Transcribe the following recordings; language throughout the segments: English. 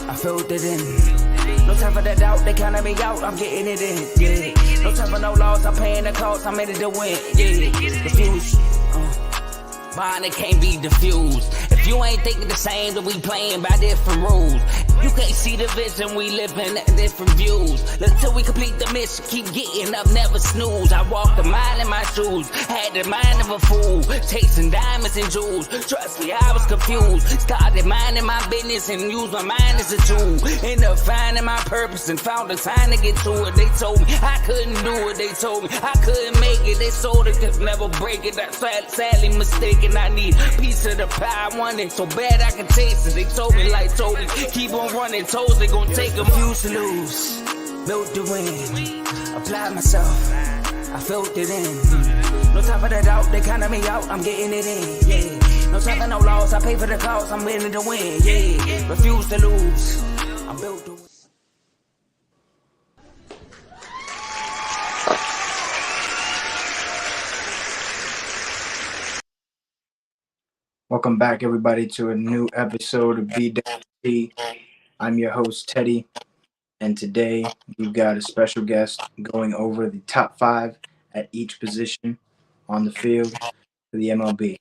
I felt it in. No time for the doubt, they counted me out, I'm getting it in, yeah. No time for no loss, I'm paying the cost, I'm in it to win, yeah. Refuse, mine, it can't be diffused. If you ain't thinking the same, then we playing by different rules. You can't see the vision, we living at different views. Until we complete the mission, keep getting up, never snooze. I walked a mile in my shoes, had the mind of a fool, chasing diamonds and jewels. Trust me, I was confused. Started minding my business and used my mind as a tool. Ended up finding my purpose and found the time to get to it. They told me I couldn't do it, they told me I couldn't make it. They sold it, could never break it. That's sadly mistaken. I need a piece of the pie, I want it so bad I can taste it. They told me, like told me, keep on running toes, they gon' take them. Refuse to lose, built the win, applied myself, I felt it in. No time for the doubt, they counted me out, I'm getting it in, yeah. No time for no loss, I pay for the cost, I'm winning to win, yeah. Refuse to lose, I'm built to win. Welcome back, everybody, to a new episode of BWT. I'm your host, Teddy, and today we've got a special guest going over the top 5 at each position on the field for the MLB.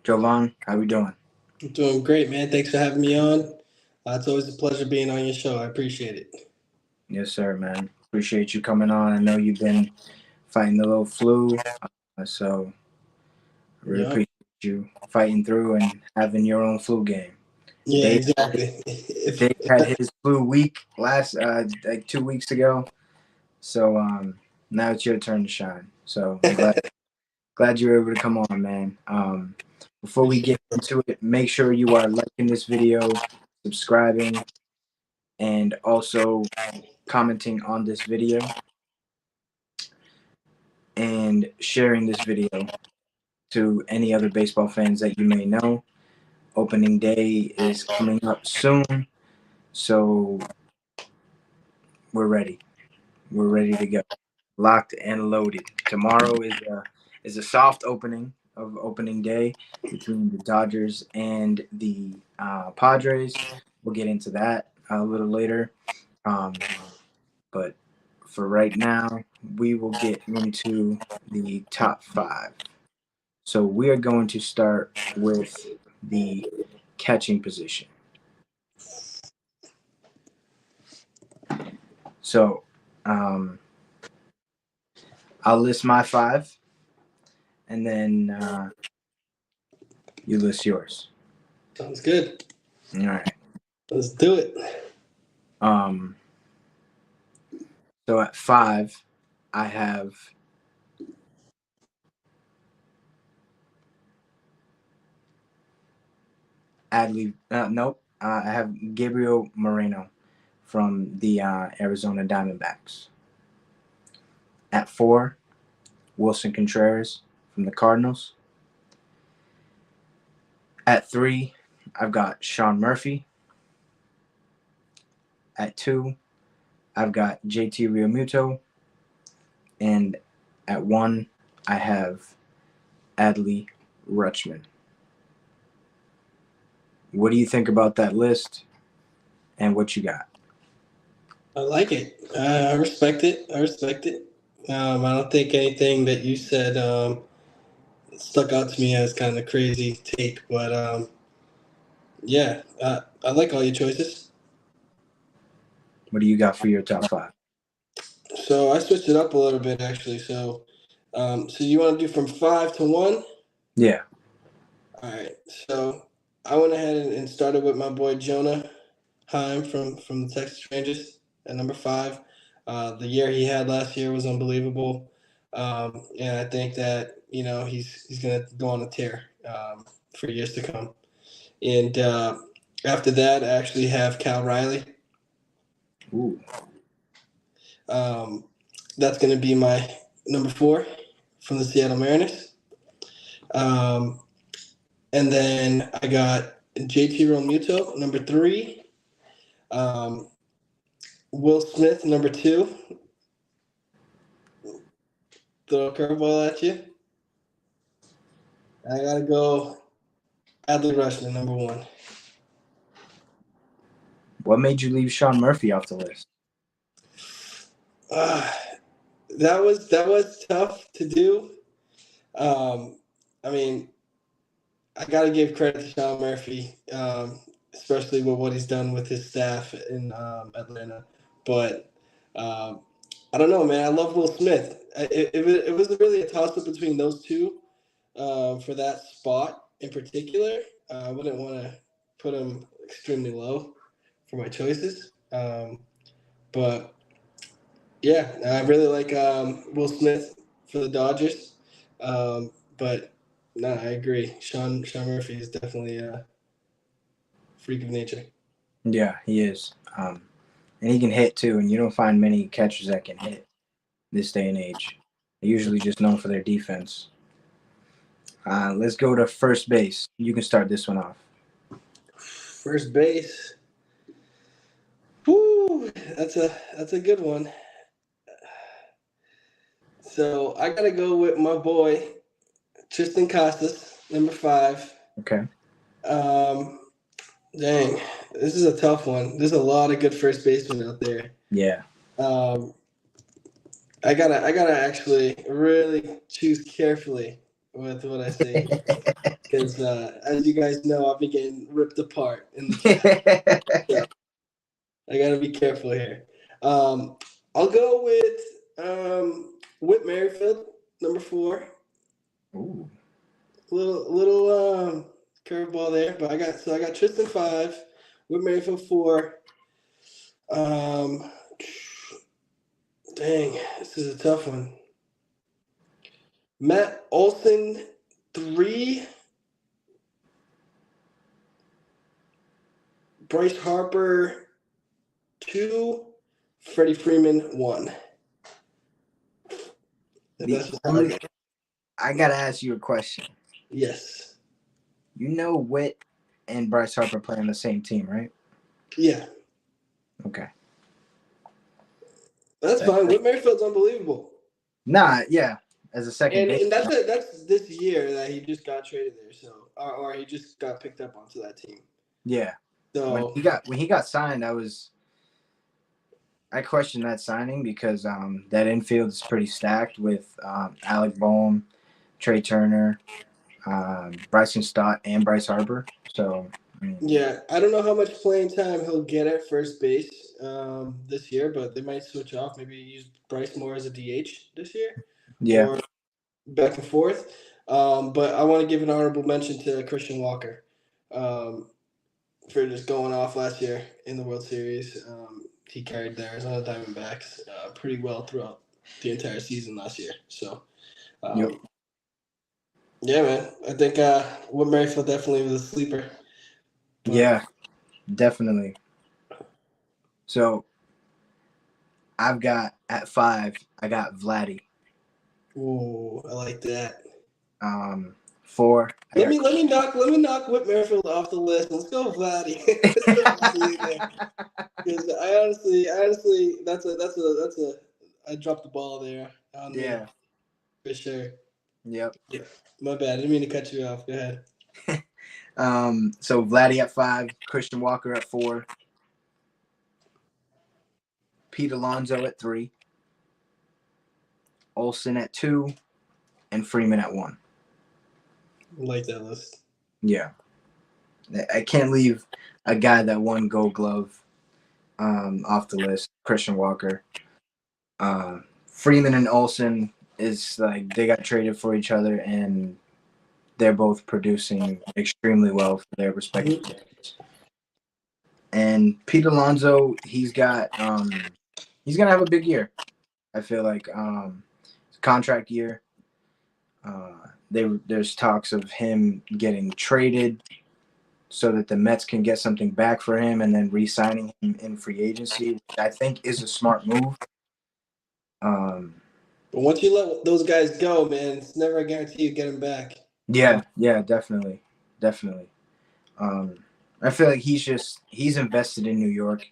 Jovan, how we doing? I'm doing great, man. Thanks for having me on. It's always a pleasure being on your show. I appreciate it. Yes, sir, man. Appreciate you coming on. I know you've been fighting the little flu, so I really appreciate you fighting through and having your own flu game. Yeah, exactly. Dave had his flu week last like 2 weeks ago, so now it's your turn to shine. So I'm glad you were able to come on, man. Before we get into it, make sure you are liking this video, subscribing, and also commenting on this video and sharing this video to any other baseball fans that you may know. Opening day is coming up soon, so we're ready. We're ready to go. Locked and loaded. Tomorrow is a soft opening of opening day between the Dodgers and the Padres. We'll get into that a little later. But for right now, we will get into the top 5. So we are going to start with the catching position. So I'll list my 5, and then you list yours. Sounds good. All right. Let's do it. So at 5, I have Adley. Nope. I have Gabriel Moreno from the Arizona Diamondbacks. At 4, Wilson Contreras from the Cardinals. At 3, I've got Sean Murphy. At 2, I've got JT Realmuto. And at 1, I have Adley Rutschman. What do you think about that list and what you got? I like it. I respect it. I don't think anything that you said stuck out to me as kind of crazy take, but yeah, I like all your choices. What do you got for your top 5? So I switched it up a little bit, actually. So you want to do from 5 to 1? Yeah. All right. So I went ahead and started with my boy Jonah Heim from the Texas Rangers at number 5. The year he had last year was unbelievable, and I think that he's gonna go on a tear for years to come. And after that, I actually have Cal Riley. Ooh. That's gonna be my number 4 from the Seattle Mariners. And then I got JT Realmuto, number 3. Will Smith, number 2. Throw a curveball at you. I got to go Adley Rutschman, number 1. What made you leave Sean Murphy off the list? Uh, that was tough to do. I mean, I got to give credit to Sean Murphy, especially with what he's done with his staff in Atlanta. But I don't know, man. I love Will Smith. It was really a toss up between those two for that spot in particular. I wouldn't want to put him extremely low for my choices. But yeah, I really like Will Smith for the Dodgers. But no, I agree. Sean Murphy is definitely a freak of nature. Yeah, he is. And he can hit too, and you don't find many catchers that can hit this day and age. They're usually just known for their defense. Let's go to first base. You can start this one off. First base. Whoo, that's a good one. So I gotta go with my boy Tristan Casas, number 5. Okay. Dang, this is a tough one. There's a lot of good first basemen out there. Yeah. I gotta actually really choose carefully with what I say because as you guys know, I've been getting ripped apart in the chat. So I gotta be careful here. I'll go with Whit Merrifield, number 4. Ooh. Little curveball there, but I got Tristan 5, Whit Merrifield 4. Dang, this is a tough one. Matt Olson 3, Bryce Harper 2, Freddie Freeman 1. I gotta ask you a question. Yes. You know Whit and Bryce Harper play on the same team, right? Yeah. Okay. That's fine. Whit Merrifield's unbelievable. Nah, yeah. As a second base. And that's this year that he just got traded there, so or he just got picked up onto that team. Yeah. So when he got signed, I questioned that signing because that infield is pretty stacked with Alec Boehm, Trey Turner, Bryson Stott, and Bryce Harper. So yeah, I don't know how much playing time he'll get at first base this year, but they might switch off. Maybe use Bryce more as a DH this year. Yeah. Or back and forth. But I want to give an honorable mention to Christian Walker for just going off last year in the World Series. He carried the Arizona Diamondbacks pretty well throughout the entire season last year. So, Yep. yeah, man. I think Whit Merrifield definitely was a sleeper. But, yeah, definitely. So I've got at 5, I got Vladdy. Ooh, I like that. 4. Let me knock Whit Merrifield off the list. Let's go Vladdy. Let's go Vladdy there. Because I honestly, that's a. I dropped the ball there. Yeah. For sure. Yep. Yeah. My bad. I didn't mean to cut you off. Go ahead. So Vladdy at 5, Christian Walker at 4, Pete Alonso at 3, Olsen at 2, and Freeman at 1. I like that list. Yeah. I can't leave a guy that won Gold Glove off the list, Christian Walker. Freeman and Olsen is like they got traded for each other, and they're both producing extremely well for their respective teams. And Pete Alonso, he's gonna have a big year. I feel like it's a contract year. There's talks of him getting traded so that the Mets can get something back for him and then re-signing him in free agency, which I think is a smart move. But once you let those guys go, man, it's never a guarantee you get them back. Yeah, definitely. I feel like he's invested in New York.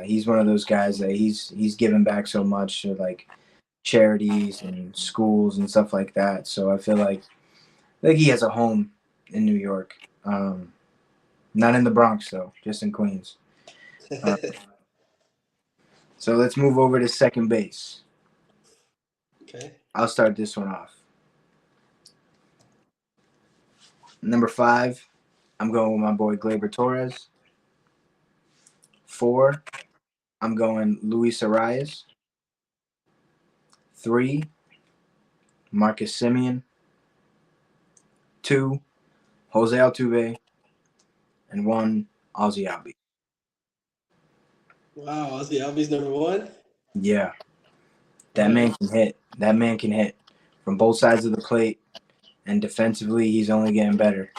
He's one of those guys that he's given back so much to like charities and schools and stuff like that. So I feel like he has a home in New York. Not in the Bronx though, just in Queens. Uh, so let's move over to second base. Okay. I'll start this one off. Number 5, I'm going with my boy Gleyber Torres. 4, I'm going Luis Arias. 3, Marcus Semien. 2, Jose Altuve. And 1, Ozzy Albies. Wow, Ozzy Albies number 1. Yeah, that All man right. can hit. That man can hit from both sides of the plate. And defensively, he's only getting better.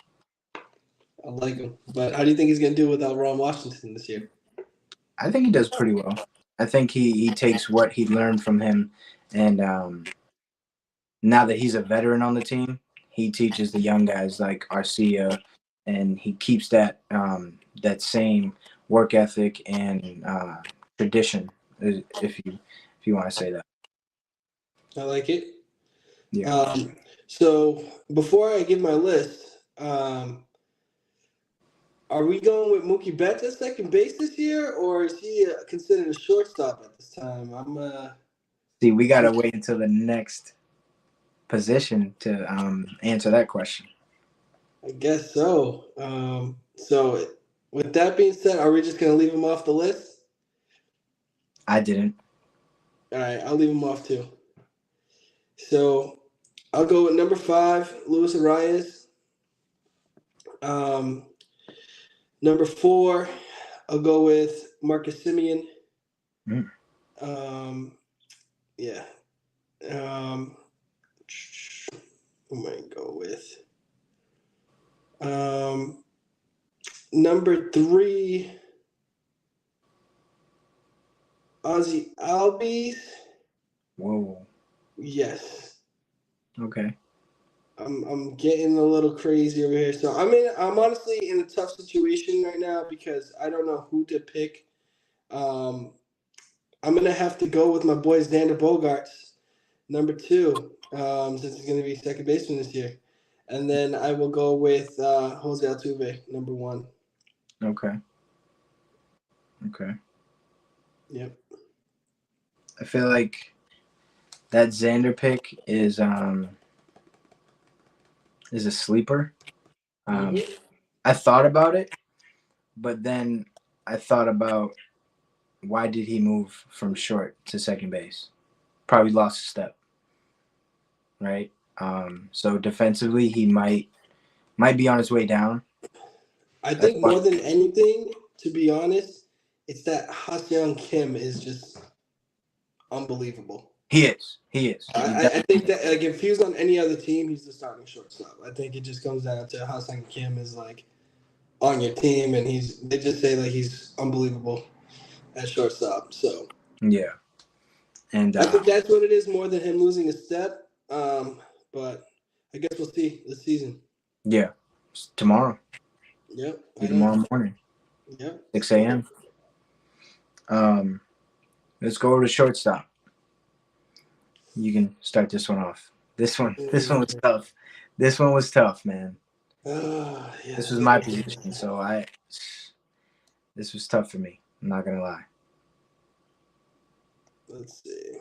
I like him, but how do you think he's gonna do without Ron Washington this year? I think he does pretty well. I think he takes what he learned from him, and now that he's a veteran on the team, he teaches the young guys like Arcia, and he keeps that that same work ethic and tradition, if you want to say that. I like it. Yeah. So before I give my list, are we going with Mookie Betts at second base this year, or is he considered a shortstop at this time? See, we gotta wait until the next position to answer that question. I guess so. So with that being said, are we just gonna leave him off the list? I didn't. All right, I'll leave him off too. So I'll go with number 5, Luis Arias. Number 4, I'll go with Marcus Semien. Mm. Yeah. Who am I gonna go with? Number 3, Ozzy Albies. Whoa. Yes. Okay. I'm getting a little crazy over here. So I'm honestly in a tough situation right now because I don't know who to pick. I'm gonna have to go with my boy Xander Bogaerts, number 2, since he's gonna be second baseman this year, and then I will go with Jose Altuve, number 1. Okay. Okay. Yep. I feel like that Xander pick is a sleeper. Mm-hmm. I thought about it, but then I thought about why did he move from short to second base? Probably lost a step, right? So defensively, he might be on his way down. I That's think why more than anything, to be honest, it's that Ha-Seong Kim is just unbelievable. he is. He is. I think that like if he was on any other team, he's the starting shortstop. I think it just comes down to Ha-Seong Kim is like on your team, and they just say like he's unbelievable at shortstop. So Yeah, and I think that's what it is more than him losing a step. But I guess we'll see this season. yeah, it's tomorrow. Yep, I know. Tomorrow morning, Yep, 6 a.m. Let's go over to shortstop. You can start this one off. This one was tough. This one was tough, man. Yeah. This was my position, so this was tough for me. I'm not gonna lie. Let's see.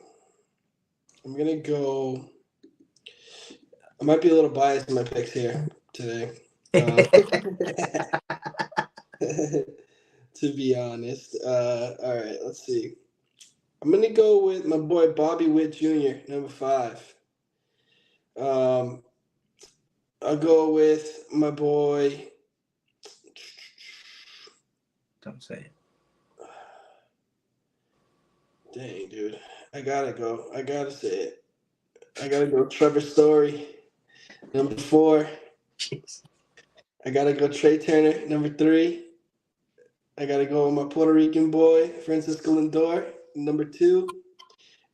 I'm gonna go. I might be a little biased in my picks here today. To be honest. All right, let's see. I'm gonna go with my boy Bobby Witt Jr., number 5. I'll go with my boy. Don't say it. Dang, dude. I gotta go. I gotta say it. I gotta go Trevor Story, number 4. Jeez. I gotta go Trey Turner, number 3. I gotta go with my Puerto Rican boy, Francisco Lindor, number 2.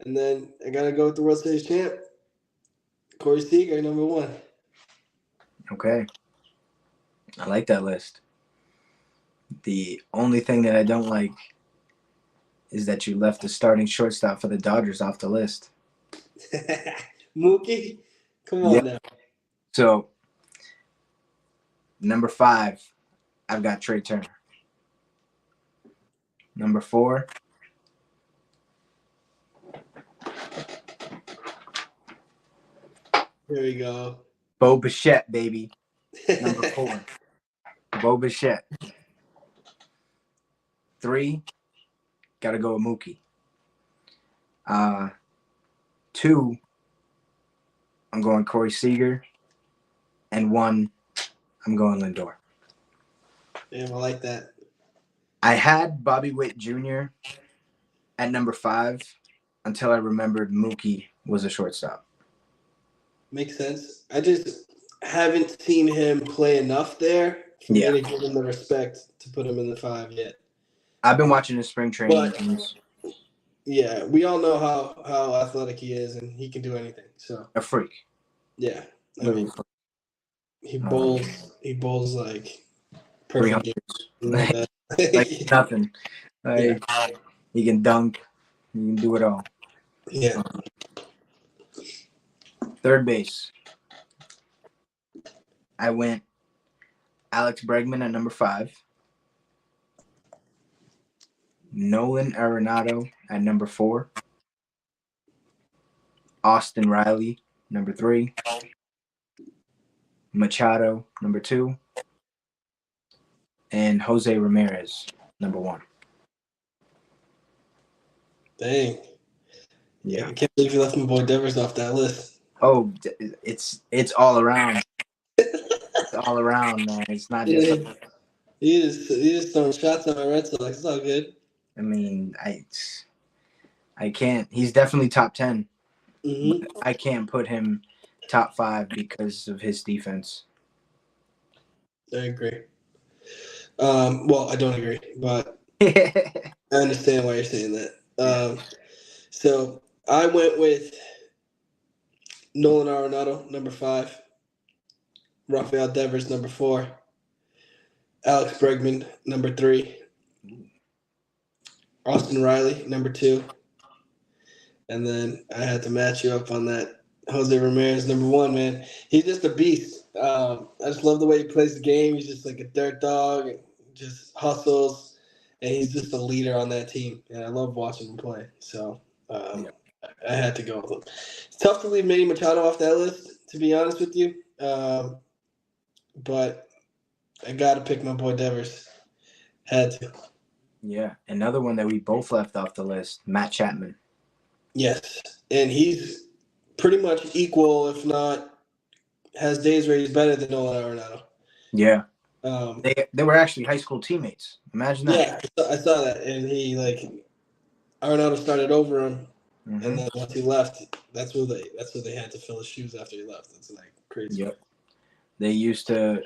And then I gotta go with the World Series champ, Corey Seager, number 1. Okay. I like that list. The only thing that I don't like is that you left the starting shortstop for the Dodgers off the list. Mookie, come on now. So, number 5, I've got Trey Turner. Number 4. Here we go. Bo Bichette, baby. Number 4. Bo Bichette. 3. Gotta go with Mookie. 2. I'm going Corey Seager. And 1. I'm going Lindor. Damn, I like that. I had Bobby Witt Jr. at number 5 until I remembered Mookie was a shortstop. Makes sense. I just haven't seen him play enough there for me to give him the respect to put him in the 5 yet. I've been watching his spring training games. Yeah, we all know how athletic he is, and he can do anything. So A freak. Yeah, I mean, he bowls like perfect. Like nothing. Like he can dunk. He can do it all. Yeah. Third base. I went Alex Bregman at number 5. Nolan Arenado at number 4. Austin Riley, number 3. Machado, number 2. And Jose Ramirez, number 1. Dang. Yeah. I can't believe you left my boy Devers off that list. Oh, it's all around. It's all around, man. It's not just. You just throwing shots at my Red Sox. It's all good. I mean, I can't. He's definitely top 10. Mm-hmm. But I can't put him top 5 because of his defense. I agree. Well, I don't agree, but I understand why you're saying that. So I went with Nolan Arenado, number 5. Rafael Devers, number 4. Alex Bregman, number 3. Austin Riley, number 2. And then I had to match you up on that. Jose Ramirez, number 1, man. He's just a beast. I just love the way he plays the game. He's just like a dirt dog and just hustles. And he's just a leader on that team. And I love watching him play. So I had to go with him. It's tough to leave Manny Machado off that list, to be honest with you. But I got to pick my boy Devers. Had to. Yeah. Another one that we both left off the list, Matt Chapman. Yes. And he's pretty much equal, if not has days where he's better than Nolan Arenado. Yeah. They were actually high school teammates. Imagine that. Yeah, I saw that. And he, Arenado started over him. Mm-hmm. And then once he left, that's what they had to fill his shoes after he left. It's crazy. Yep. They used to,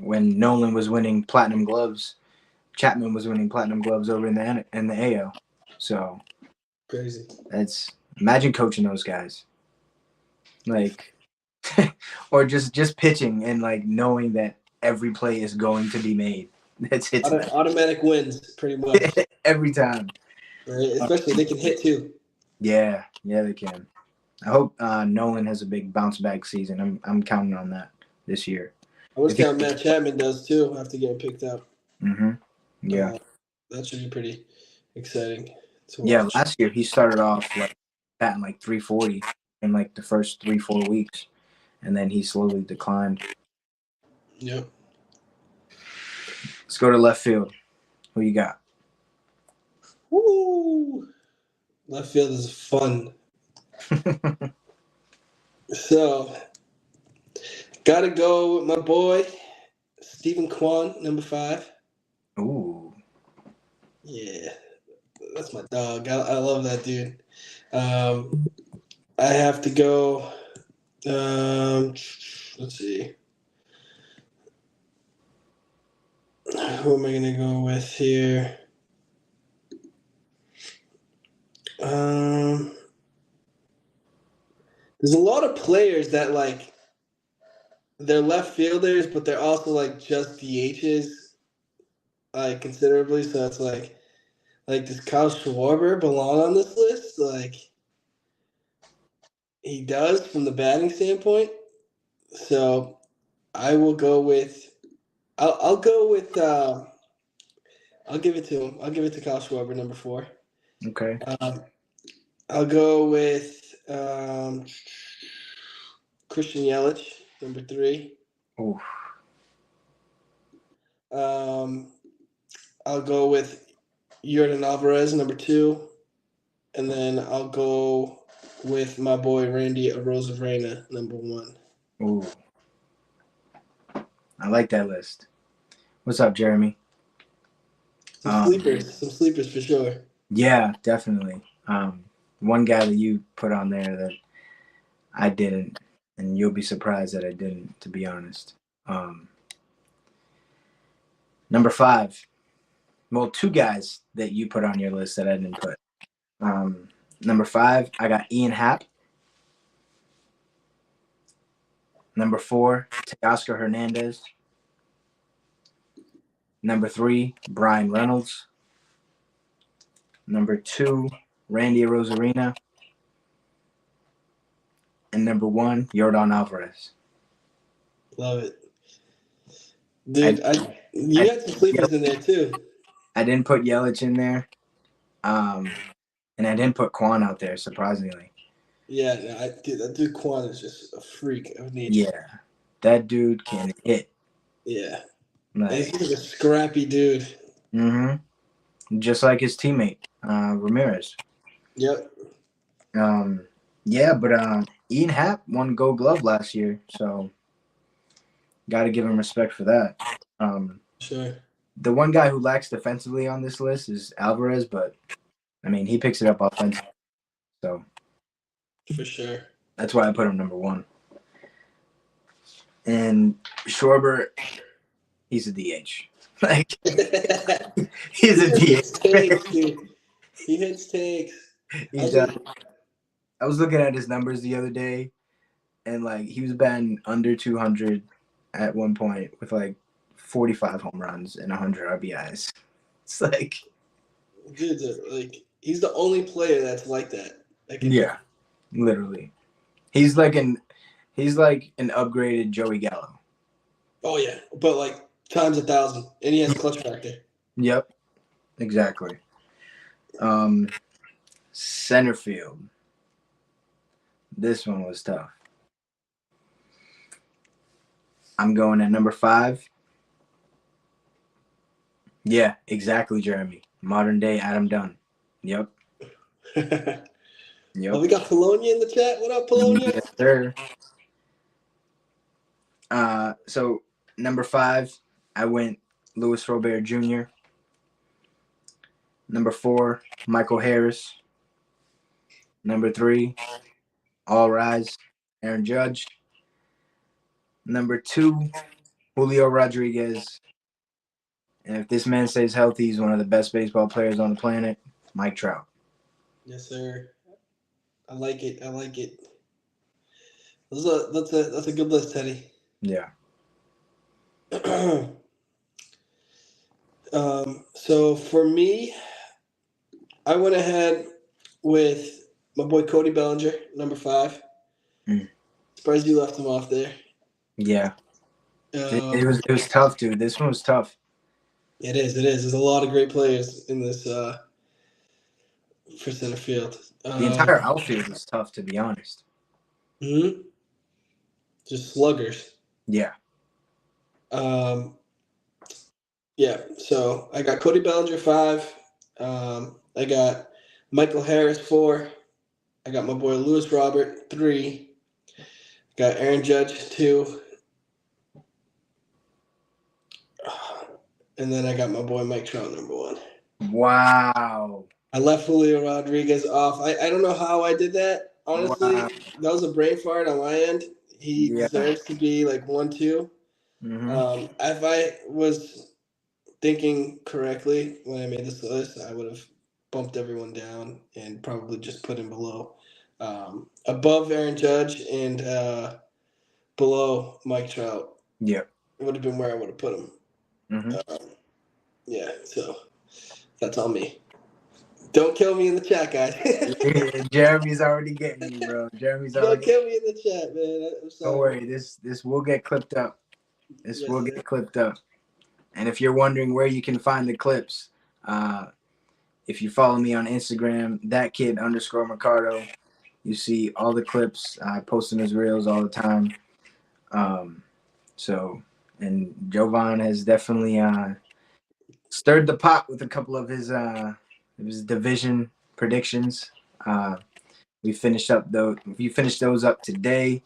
when Nolan was winning platinum gloves, Chapman was winning platinum gloves over in the AL. So crazy. Imagine coaching those guys. Or just pitching and knowing that every play is going to be made. That's hits. Automatic wins, pretty much. Every time. Right? Especially they can hit too. Yeah, they can. I hope Nolan has a big bounce back season. I'm counting on that this year. I wish how Matt Chapman does too after getting picked up. Mm-hmm. Yeah. That should be pretty exciting to watch. Yeah, last year he started off batting 340 in the first 3-4 weeks, and then he slowly declined. Yep. Let's go to left field. Who you got? Woo! Left field is fun. So, gotta go with my boy, Stephen Kwan, number 5. Ooh. Yeah, that's my dog. I love that dude. I have to go. Let's see. Who am I gonna go with here? There's a lot of players that they're left fielders, but they're also just DHs, considerably. So it's does Kyle Schwarber belong on this list? He does from the batting standpoint. So I will go with. I'll go with I'll give it to him. I'll give it to Kyle Schwarber, number 4. Okay. I'll go with Christian Yelich, number 3. Oof. I'll go with Yordan Alvarez, number 2. And then I'll go with my boy Randy Arozarena, number 1. Ooh. I like that list. What's up, Jeremy? Some sleepers for sure. Yeah, definitely. One guy that you put on there that I didn't, and you'll be surprised that I didn't, to be honest. Number 5. Well, 2 guys that you put on your list that I didn't put. Number 5, I got Ian Happ. Number 4, Teoscar Hernandez. Number 3, Brian Reynolds. Number 2, Randy Arozarena. And number 1, Yordan Alvarez. Love it. Dude, you had some sleepers in there too. I didn't put Yelich in there. And I didn't put Quan out there, surprisingly. Yeah, no, that dude Quan is just a freak of nature. Yeah. That dude can hit. Yeah. Like, he's like a scrappy dude. Mm-hmm. Just like his teammate, Ramirez. Yep. Yeah, but Ian Happ won Gold Glove last year, so got to give him respect for that. Sure. The one guy who lacks defensively on this list is Alvarez, but I mean he picks it up offensively, so for sure. That's why I put him number 1. And Schwarber, he's a DH. Like he's a DH. He hits takes. I was looking at his numbers the other day, and like he was batting under 200 at one point with like 45 home runs and 100 RBIs. It's like, dude, like he's the only player that's like that. Yeah, literally. He's like an upgraded Joey Gallo. Oh yeah, but like times 1,000, and he has clutch factor. Yep, exactly. Center field. This one was tough. I'm going at number 5. Yeah, exactly, Jeremy. Modern day Adam Dunn. Yep. Yep. Oh, we got Polonia in the chat. What up, Polonia? Yes, sir. So number 5, I went Luis Robert Jr. Number 4, Michael Harris. Number 3, All Rise, Aaron Judge. Number 2, Julio Rodriguez. And if this man stays healthy, he's one of the best baseball players on the planet, Mike Trout. Yes, sir. I like it. That's a good list, Teddy. Yeah. So for me, I went ahead with my boy Cody Bellinger, number 5. Surprised you left him off there. Yeah. It was tough, dude. This one was tough. It is. There's a lot of great players in this for center field. The entire outfield was tough, to be honest. Just sluggers. Yeah. Yeah. So I got Cody Bellinger 5. I got Michael Harris 4. I got my boy Luis Robert 3. Got Aaron Judge 2. And then I got my boy Mike Trout number 1. Wow. I left Julio Rodriguez off. I don't know how I did that. Honestly, That was a brain fart on my end. He deserves to be like 1-2. If I was thinking correctly when I made this list, I would have bumped everyone down and probably just put him below. Above Aaron Judge and below Mike Trout. Yeah. It would have been where I would have put him. Yeah, so that's on me. Don't kill me in the chat, guys. Jeremy's already getting you, bro. Don't kill me in the chat, man. I'm sorry. Don't worry. This will get clipped up. Get clipped up. And if you're wondering where you can find the clips, If you follow me on Instagram, that kid _ Mercado, you see all the clips. I post in his reels all the time. And Jovan has definitely stirred the pot with a couple of his division predictions. We finished those up today.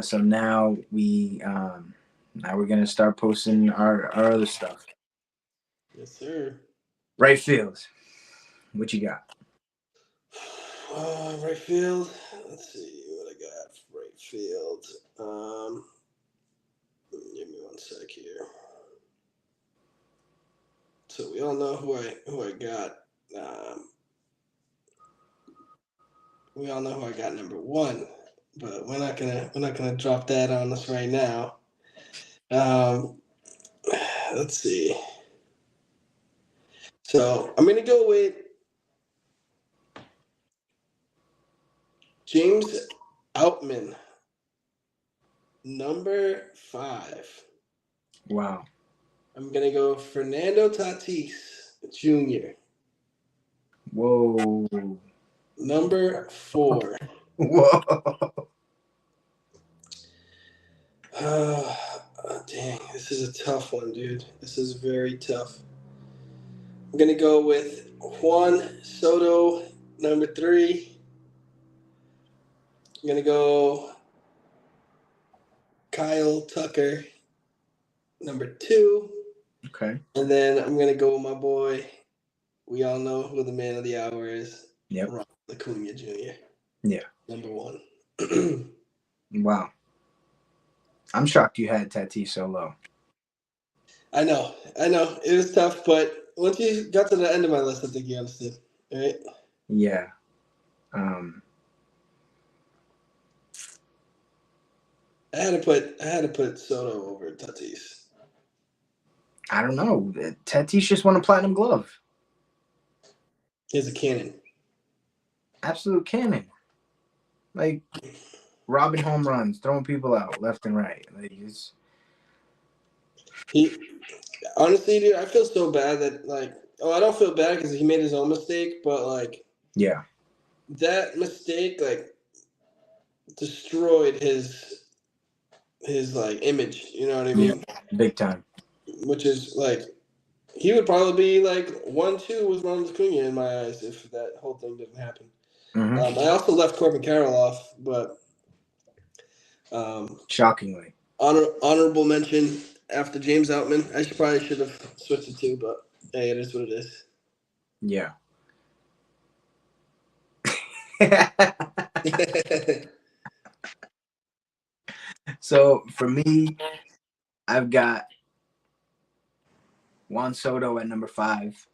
So now we're gonna start posting our other stuff. Yes, sir. Right field. What you got? Right field. Let's see what I got for right field. Give me one sec here. So we all know who I got. We all know who I got number one, but we're not gonna drop that on us right now. Let's see. So I'm gonna go with James Outman, number 5. Wow. I'm gonna go Fernando Tatis Jr. Whoa. Number 4. Whoa. Dang, this is a tough one, dude. This is very tough. I'm gonna go with Juan Soto, number 3. I'm gonna go Kyle Tucker, number 2. Okay. And then I'm gonna go with my boy. We all know who the man of the hour is. Yep. Ronald Acuna Jr. Yeah. Number 1. Wow. I'm shocked you had Tatis so low. I know. It was tough, but once you got to the end of my list, I think you understood. All right? Yeah. I had to put Soto over Tatis. I don't know. Tatis just won a platinum glove. He's a cannon. Absolute cannon. Like robbing home runs, throwing people out left and right. Like Honestly, dude, I feel so bad that I don't feel bad because he made his own mistake, but yeah, that mistake destroyed his image. You know what I mean? big time. Which is he would probably be 1-2 with Ronald Acuna in my eyes if that whole thing didn't happen. Mm-hmm. I also left Corbin Carroll off, but shockingly, honorable mention after James Outman. I probably should have switched it too, but hey, it is what it is. Yeah. So for me, I've got Juan Soto at number 5.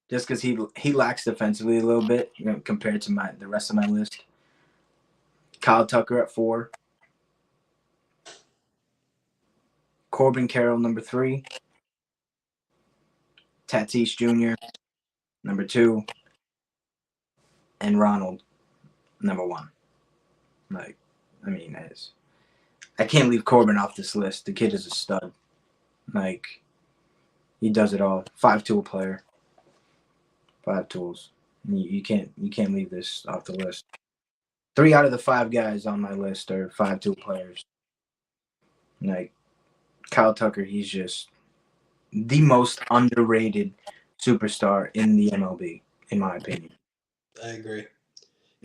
Just because he lacks defensively a little bit, compared to the rest of my list. Kyle Tucker at 4. Corbin Carroll, number 3. Tatis Jr., number 2. And Ronald, number 1. I can't leave Corbin off this list. The kid is a stud. He does it all. 5-tool player. 5 tools. You can't leave this off the list. 3 out of the 5 guys on my list are 5-tool players. Kyle Tucker, he's just the most underrated superstar in the MLB, in my opinion. I agree.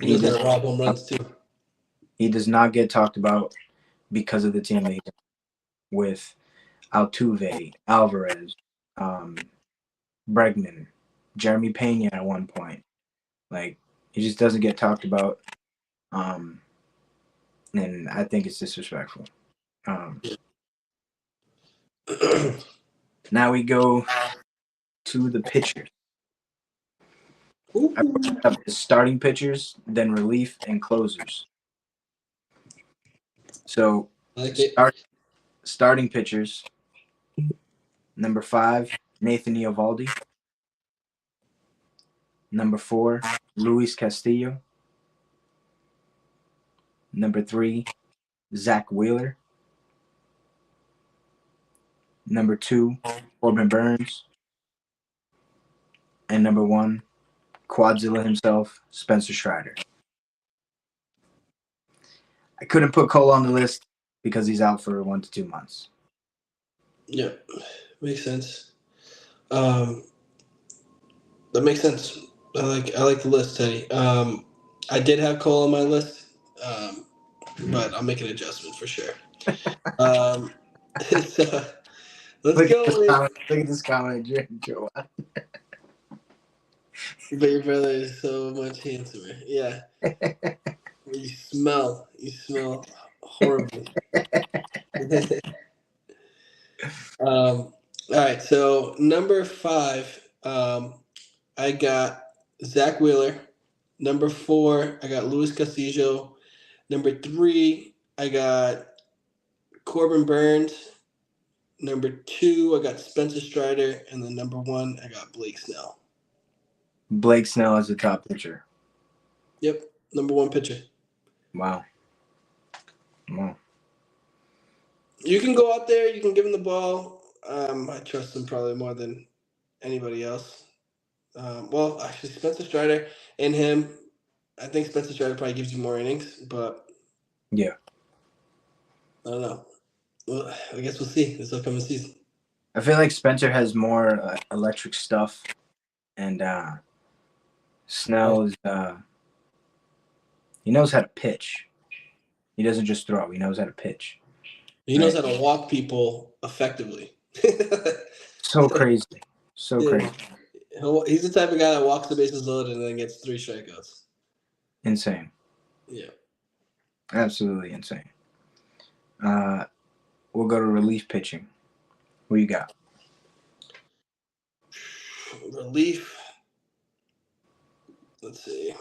He does have rob home runs too. He does not get talked about because of the team that he's with Altuve, Alvarez, Bregman, Jeremy Pena at one point. He just doesn't get talked about. And I think it's disrespectful. Now we go to the pitchers. I brought up the starting pitchers, then relief and closers. So starting pitchers, number 5, Nathan Eovaldi. Number 4, Luis Castillo. Number 3, Zach Wheeler. Number 2, Corbin Burns. And number 1, Quadzilla himself, Spencer Strider. I couldn't put Cole on the list because he's out for 1 to 2 months. Yeah, makes sense. That makes sense. I like the list, Teddy. I did have Cole on my list, but I'll make an adjustment for sure. So let's go with. Look at this comment, Joe. But your brother is so much handsomer. Yeah, you smell horribly. All right, so number 5, I got Zach Wheeler. Number 4, I got Luis Castillo. Number 3, I got Corbin Burns. Number 2, I got Spencer Strider, and then number 1, I got Blake Snell. Blake Snell is the top pitcher. Yep, number 1 pitcher. Wow. You can go out there. You can give him the ball. I trust him probably more than anybody else. Well, actually, Spencer Strider and him. I think Spencer Strider probably gives you more innings, but Yeah. I don't know. Well, I guess we'll see this upcoming season. I feel like Spencer has more electric stuff, and Snell is he knows how to pitch. He doesn't just throw. He knows how to pitch. He knows how to walk people effectively. So crazy. So Yeah. crazy. He's the type of guy that walks the bases loaded and then gets 3 strikeouts. Insane. Yeah. Absolutely insane. We'll go to relief pitching. Who you got? Relief. Let's see.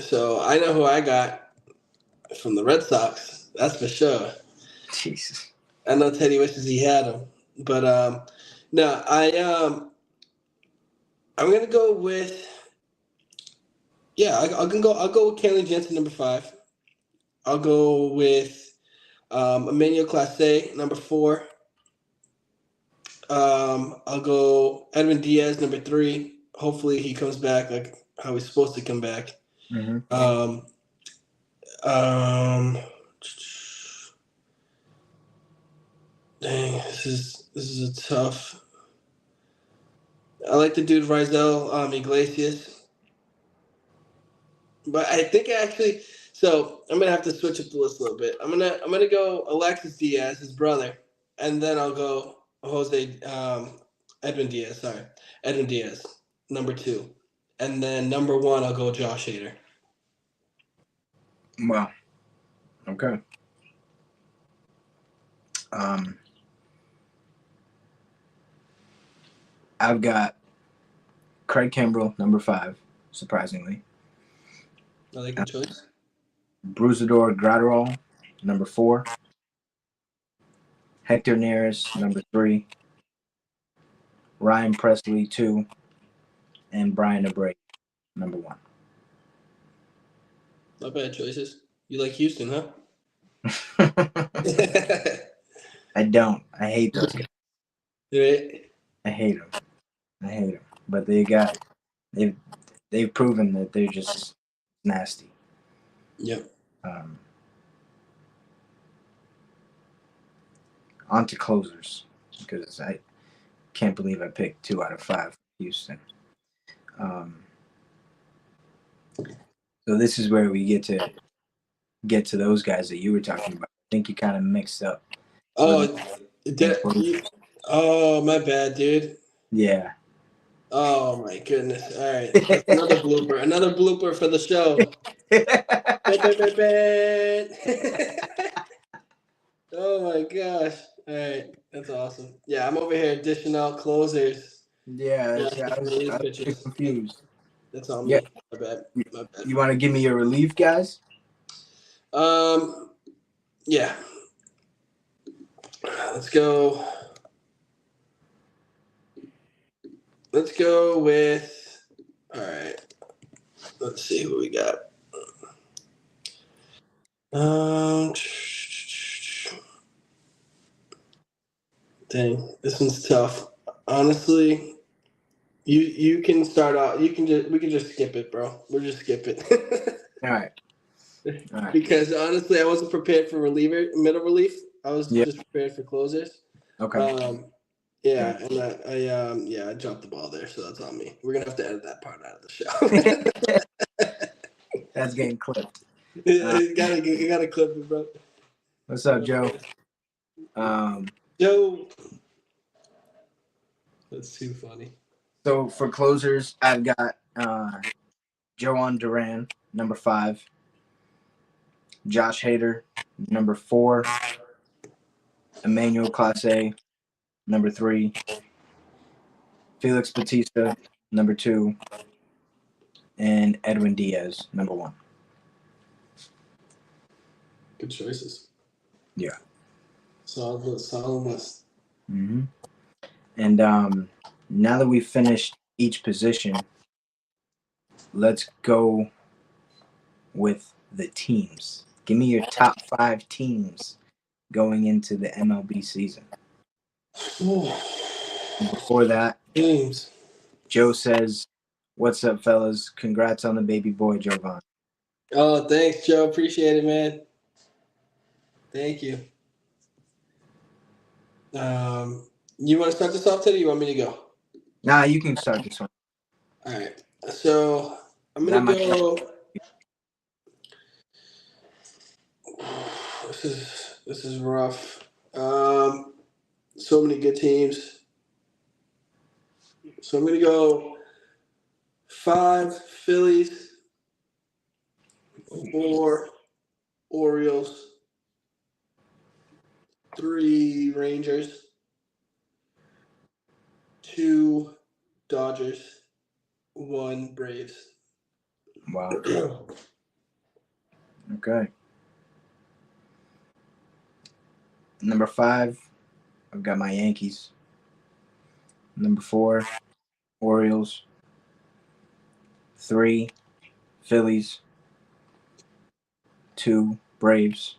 So I know who I got from the Red Sox. That's for sure. Jesus. I know Teddy wishes he had him, but no, I'm gonna go with I'll go with Kenley Jensen, number 5. I'll go with Emmanuel Clase, number 4. I'll go Edwin Diaz, number 3. Hopefully he comes back like how he's supposed to come back. Mm-hmm. Dang, this is a tough. I like the dude Rizal Iglesias, but I think so I'm gonna have to switch up the list a little bit. I'm gonna go Alexis Diaz, his brother, and then I'll go Edwin Diaz, number 2, and then number 1 I'll go Josh Hader. Wow. Okay. I've got Craig Kimbrell, number 5, surprisingly. I like the choice. Brusador Gratterall, number 4. Hector Neris, number 3. Ryan Presley, 2. And Brian Abreu, number 1. Not bad choices. You like Houston, huh? I don't. I hate those guys. Right? I hate them. But they've proven that they're just nasty. Yep. On to closers, because I can't believe I picked 2 out of 5 Houston. So this is where we get to those guys that you were talking about. I think you kind of mixed up. Oh, my bad, dude. Yeah. Oh my goodness! All right, that's another blooper. Another blooper for the show. Oh my gosh! All right, that's awesome. Yeah, I'm over here dishing out closers. Yeah, I was confused. That's on me. Yeah. My bad. You want to give me your relief, guys? Yeah. Let's go. Let's go with. All right. Let's see who we got. Dang, this one's tough. Honestly, you can start out. We can just skip it, bro. We'll just skip it. All right. All right. Because honestly, I wasn't prepared for middle relief. I was Yep. just prepared for closers. Okay. Yeah, and I dropped the ball there, so that's on me. We're gonna have to edit that part out of the show. That's getting clipped. You gotta clip it, bro. What's up, Joe? Joe, that's too funny. So for closers, I've got Joan Duran, number 5. Josh Hader, number 4. Emmanuel Clase, number 3. Felix Batista, number 2. And Edwin Diaz, number 1. Good choices. Yeah. Solid list. Mm-hmm. And now that we've finished each position, let's go with the teams. Give me your top 5 teams going into the MLB season. Before that, Teams. Joe says, "What's up, fellas? Congrats on the baby boy, Jovan." Oh, thanks, Joe. Appreciate it, man. Thank you. You want to start this off today? Or you want me to go? Nah, you can start this one. All right. So I'm gonna go. This is rough. So many good teams. So I'm gonna go 5 Phillies, 4 Orioles, 3 Rangers, 2 Dodgers, 1 Braves. Wow. Okay. Number 5, I've got my Yankees. Number 4, Orioles. 3, Phillies. 2, Braves.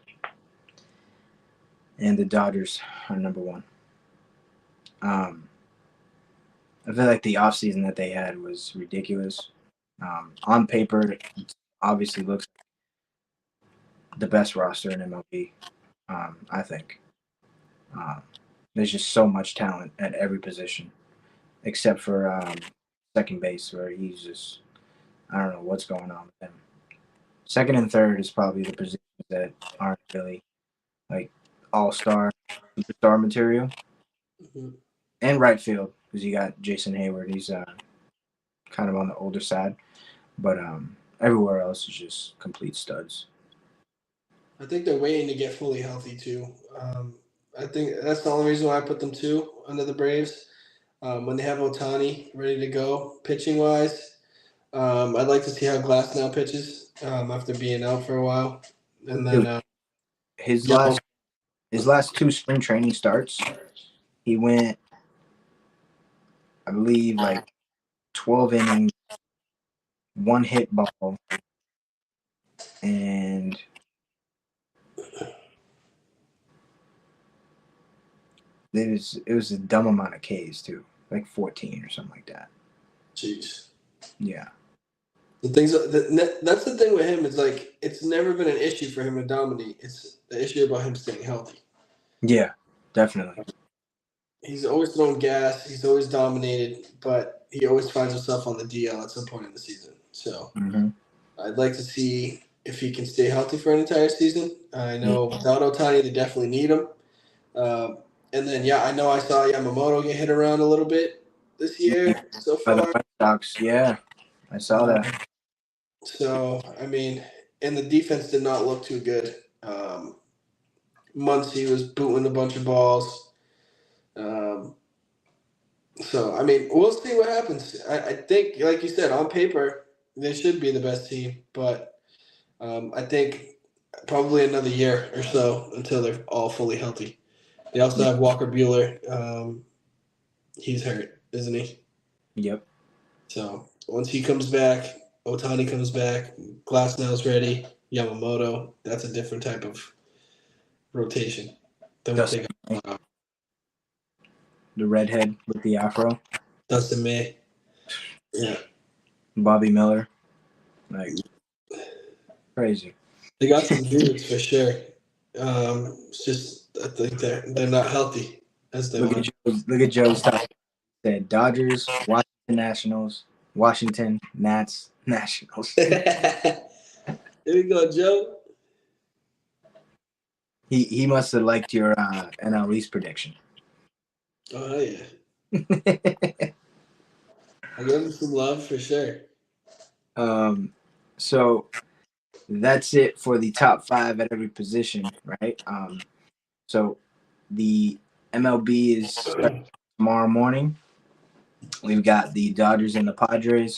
And the Dodgers are number 1. I feel like the offseason that they had was ridiculous. On paper, it obviously looks the best roster in MLB, I think. There's just so much talent at every position, except for second base, where he's just, I don't know what's going on with him. Second and third is probably the positions that aren't really like all-star, superstar material. Mm-hmm. And right field, because you got Jason Hayward. He's kind of on the older side. But everywhere else is just complete studs. I think they're waiting to get fully healthy too. I think that's the only reason why I put them 2 under the Braves. When they have Ohtani ready to go, pitching wise, I'd like to see how Glass now pitches after being out for a while, and then his last 2 spring training starts, he went, I believe, like 12 innings, 1 hit ball, and it was a dumb amount of Ks too, like 14 or something like that. Jeez. Yeah. That's the thing with him is like it's never been an issue for him to dominate. It's the issue about him staying healthy. Yeah, definitely. He's always thrown gas. He's always dominated, but he always finds himself on the DL at some point in the season. So I'd like to see if he can stay healthy for an entire season. I know without Ohtani, they definitely need him. And then, I know I saw Yamamoto get hit around a little bit this year so By the far. White Sox, yeah, I saw that. So, I mean, and the defense did not look too good. Muncy was booting a bunch of balls. So, I mean, we'll see what happens. I think, like you said, on paper, they should be the best team. But I think probably another year or so until they're all fully healthy. They also have Walker Buehler. He's hurt, isn't he? Yep. So once he comes back, Ohtani comes back, Glasnow's ready, Yamamoto, that's a different type of rotation than what they got. the redhead with the afro, Dustin May. Yeah. Bobby Miller, like crazy. They got some dudes for sure. It's just I think they're not healthy as they want. Look at Joe's top. Said Dodgers, Washington Nationals, Washington Nats, Nationals. Here we go, Joe. He must have liked your NL East prediction. Oh yeah, I give him some love for sure. So that's it for the top 5 at every position, right? So the MLB is starting tomorrow morning. We've got the Dodgers and the Padres.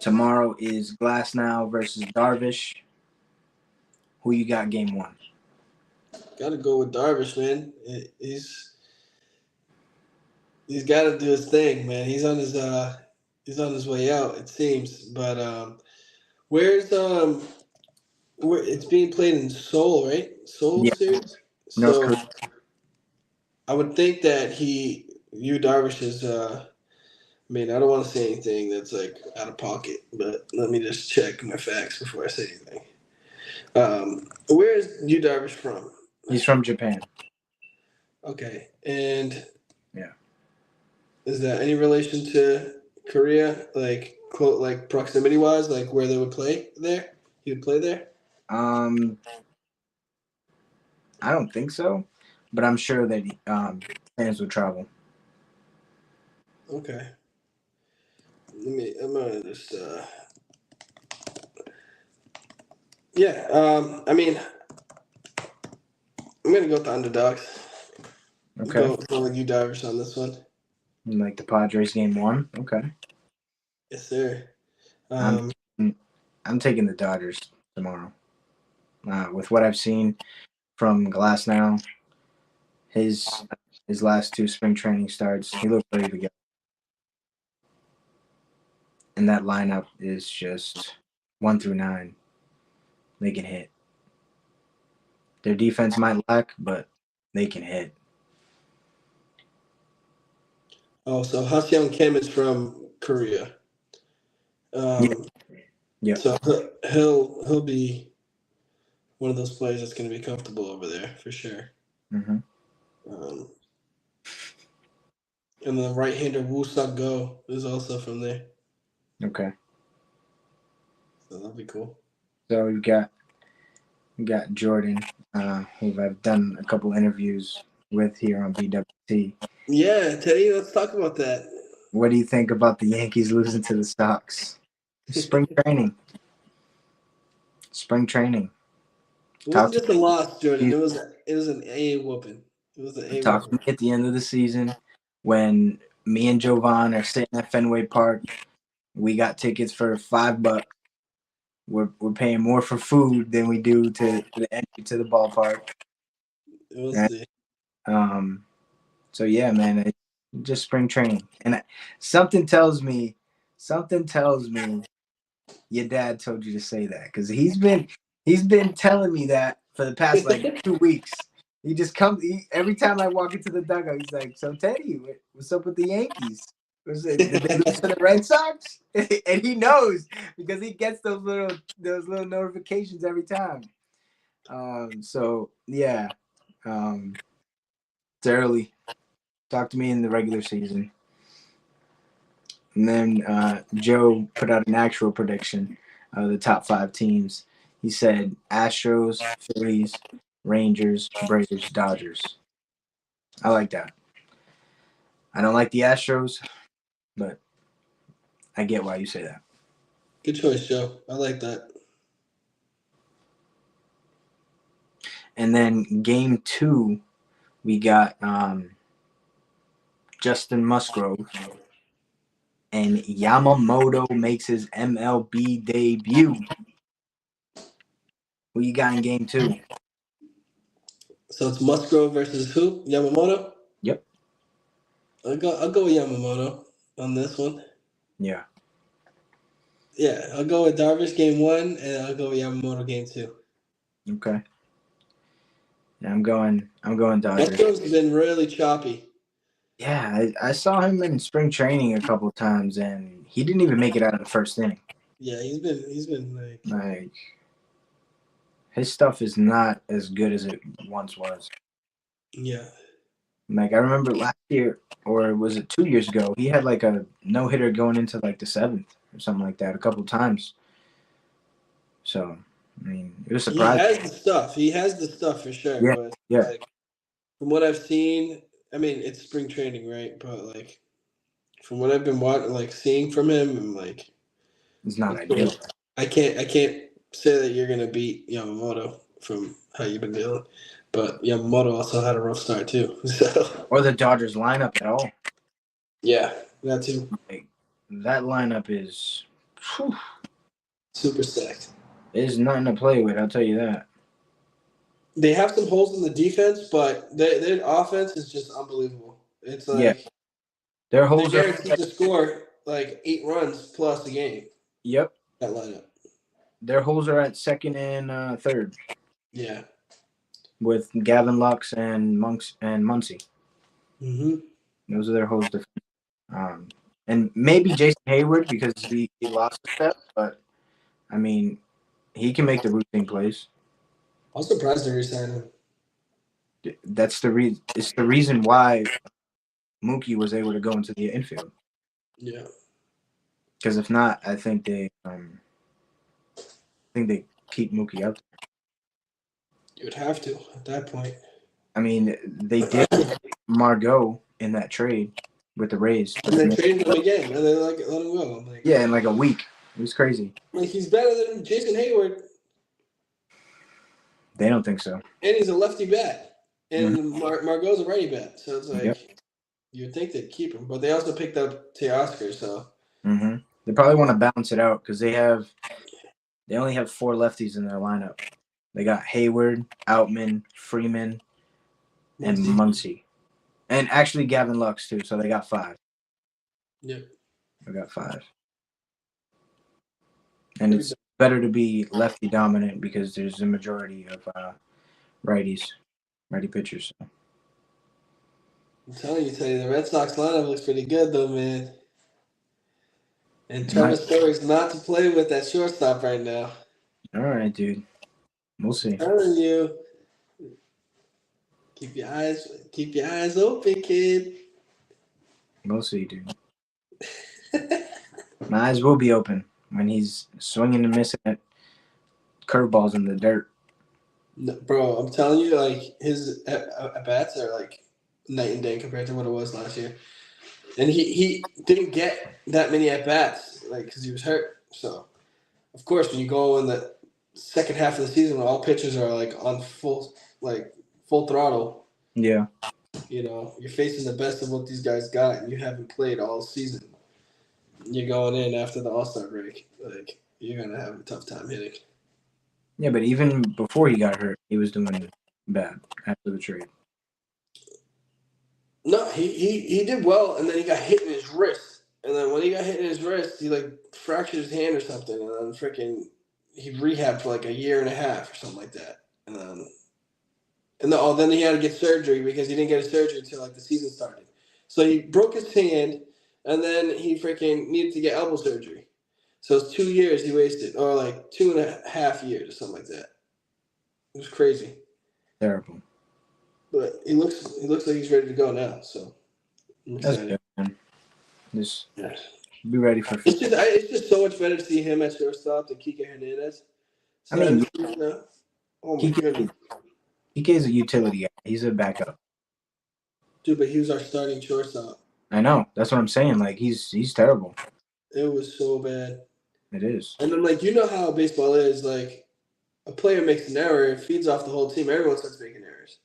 Tomorrow is Glasnow versus Darvish. Who you got game 1? Got to go with Darvish, man. He's got to do his thing, man. He's on his way out, it seems. But where's where it's being played in Seoul, right? Seoul Yeah. series. North So Korea. I would think that Darvish is. I mean, I don't want to say anything that's like out of pocket, but let me just check my facts before I say anything. Where is Darvish from? He's from Japan. Okay, and yeah, is that any relation to Korea? Like proximity wise, like where they would play there? He would play there. I don't think so, but I'm sure that fans would travel. Okay. I'm gonna just. Yeah. I mean, I'm gonna go with the underdogs. Okay. Go with Darvish on this one. Like the Padres game 1. Okay. Yes, sir. I'm taking the Dodgers tomorrow. With what I've seen from Glasnow, his last 2 spring training starts, he looked ready to go. And that lineup is just 1 through 9. They can hit. Their defense might lack, but they can hit. Oh, so Ha-Seong Kim is from Korea. Yeah. So he'll be one of those players that's going to be comfortable over there for sure. Mm-hmm. And the right-hander Woo Suk Go is also from there. Okay. So that'll be cool. So we got Jordan, who I've done a couple interviews with here on BWT. Yeah, Teddy, let's talk about that. What do you think about the Yankees losing to the Sox? Spring training. It wasn't just a loss, Jordan. It was an A whooping. It was an A Talk to me whooping. at the end of the season when me and Jovan are sitting at Fenway Park. We got tickets for $5. We're paying more for food than we do to the entry to the ballpark. We'll see. So yeah, man, it's just spring training, and something tells me your dad told you to say that, because he's been telling me that for the past like 2 weeks. He just comes every time I walk into the dugout. He's like, "So Teddy, what's up with the Yankees? Did they lose to the Red Sox?" And he knows because he gets those little notifications every time. So yeah, it's early. Talk to me in the regular season. And then Joe put out an actual prediction of the top 5 teams. He said Astros, Phillies, Rangers, Braves, Dodgers. I like that. I don't like the Astros, but I get why you say that. Good choice, Joe. I like that. And then game 2, we got Justin Musgrove. And Yamamoto makes his MLB debut. Who you got in game 2? So it's Musgrove versus who? Yamamoto? Yep. I'll go with Yamamoto on this one. Yeah. Yeah, I'll go with Darvish game 1, and I'll go with Yamamoto game 2. Okay. Yeah, I'm going Dodgers. Musgrove's been really choppy. Yeah, I saw him in spring training a couple times, and he didn't even make it out of the first inning. Yeah, he's been like Like his stuff is not as good as it once was. yeah. Like I remember last year, or was it 2 years ago? He had like a no hitter going into like the seventh or something like that a couple times. So I mean, it was He surprising. has the stuff. He has the stuff for sure. Yeah, But yeah, like from what I've seen, I mean it's spring training, right? But like from what I've been watching, like seeing from him, I'm like, it's not it's cool. ideal. I can't say that you're gonna beat Yamamoto from how you've been dealing, but Yamamoto also had a rough start too. So Or the Dodgers lineup at all. yeah, that too. Like that lineup is, whew, Super stacked. is nothing to play with. I'll tell you that. They have some holes in the defense, but their offense is just unbelievable. It's Yeah, like their they're holes are. guaranteed to score like 8 runs plus a game. Yep, That lineup. their holes are at second and third Yeah. with Gavin Lux and Monks and Muncy. Mm-hmm. Those are their holes. And maybe Jason Hayward because he lost a step, but I mean he can make the routine plays. I'm surprised they re-signed him. That's the reason. It's the reason why Mookie was able to go into the infield. Yeah. Because if not, I think they keep Mookie out there. You would have to at that point. I mean, they did Margot in that trade with the Rays. And they traded him again, and they let him go. I'm like, Yeah, in like a week. It was crazy. like he's better than Jason Hayward, They don't think so. and he's a lefty bat, and Margot's a righty bat. So it's like Yep. you'd think they'd keep him, but they also picked up Teoscar. So They probably want to balance it out because they only have 4 lefties in their lineup. They got Hayward, Outman, Freeman, and Muncy. And actually Gavin Lux too, so they got 5. yeah, They got 5. And it's better to be lefty dominant because there's a majority of righty pitchers. So. I'm telling you, the Red Sox lineup looks pretty good though, man. And Trevor Story's not to play with at shortstop right now. All right, dude. We'll see. I'm telling you, keep your eyes open, kid. We'll see, dude. My eyes will be open when he's swinging and missing at curveballs in the dirt. No, bro, I'm telling you, like his at-bats are like night and day compared to what it was last year. And he didn't get that many at-bats, like, because he was hurt. So, of course, when you go in the second half of the season when all pitchers are, like, on full throttle, Yeah. You're facing the best of what these guys got, and you haven't played all season. You're going in after the All-Star break. Like, you're going to have a tough time hitting. Yeah, but even before he got hurt, he was doing bad after the trade. No, he did well, and then he got hit in his wrist. And then when he got hit in his wrist, he, like, fractured his hand or something. And then he rehabbed for, like, a year and a half or something like that. Then he had to get surgery because he didn't get his surgery until, like, the season started. So he broke his hand, and then he freaking needed to get elbow surgery. So it's 2 years he wasted, or, like, 2.5 years or something like that. It was crazy. Terrible. But he looks like he's ready to go now, so I'm That's excited. good, man. Just be ready for. It's just so much better to see him at shortstop than Kike Hernandez. So, I mean, oh my goodness, Kike is a utility guy. He's a backup. dude! But he was our starting shortstop. I know. That's what I'm saying. Like he's terrible. It was so bad. It is. And then, like, you know how baseball is. Like, a player makes an error, it feeds off the whole team. Everyone starts making errors.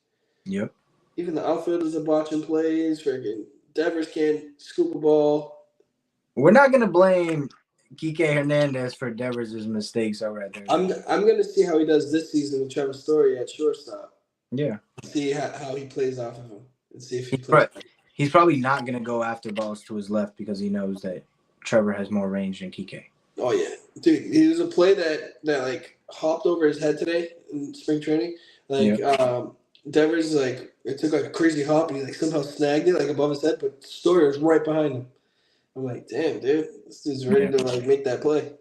Yep. Even the outfielders are botching plays. Freaking Devers can't scoop a ball. We're not gonna blame Kike Hernandez for Devers' mistakes over there. I'm gonna see how he does this season with Trevor Story at shortstop. Yeah. See how he plays off of him and see if he plays. He's probably not gonna go after balls to his left because he knows that Trevor has more range than Kike. Oh yeah, dude. He was a play that like hopped over his head today in spring training. Like Devers, like, it took like a crazy hop and he like somehow snagged it like above his head, but Story was right behind him. I'm like, damn, dude, this dude's ready to like make that play.